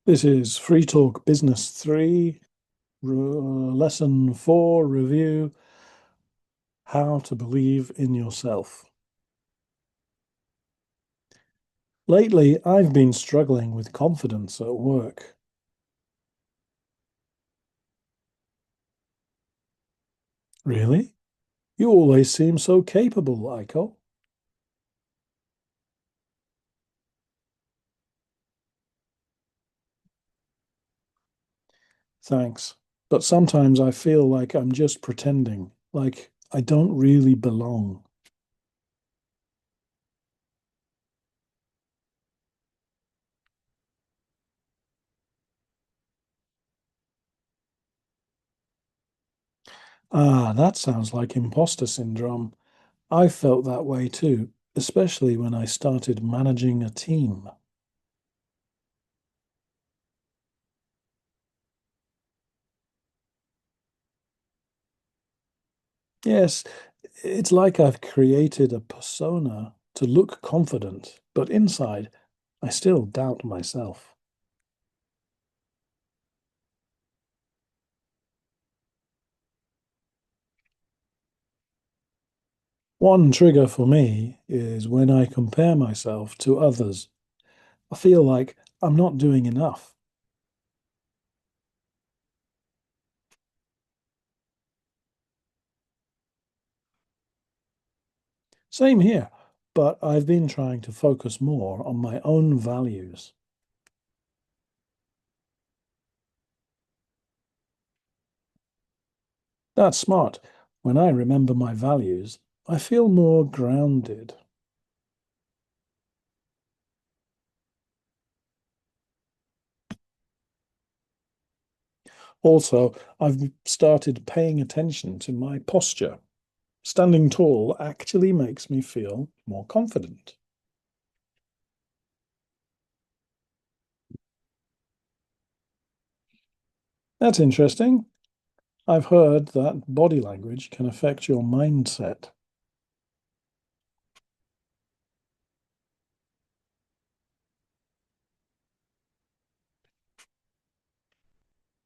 This is Free Talk Business 3, Lesson 4 review, How to Believe in Yourself. Lately, I've been struggling with confidence at work. Really? You always seem so capable, Aiko. Thanks. But sometimes I feel like I'm just pretending, like I don't really belong. Ah, that sounds like imposter syndrome. I felt that way too, especially when I started managing a team. Yes, it's like I've created a persona to look confident, but inside, I still doubt myself. One trigger for me is when I compare myself to others. I feel like I'm not doing enough. Same here, but I've been trying to focus more on my own values. That's smart. When I remember my values, I feel more grounded. Also, I've started paying attention to my posture. Standing tall actually makes me feel more confident. That's interesting. I've heard that body language can affect your mindset.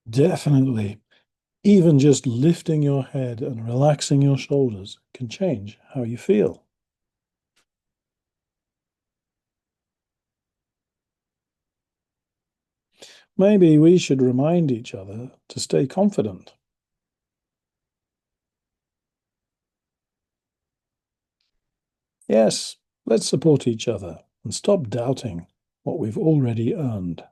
Definitely. Even just lifting your head and relaxing your shoulders can change how you feel. Maybe we should remind each other to stay confident. Yes, let's support each other and stop doubting what we've already earned.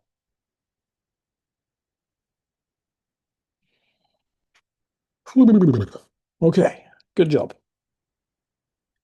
Okay, good job.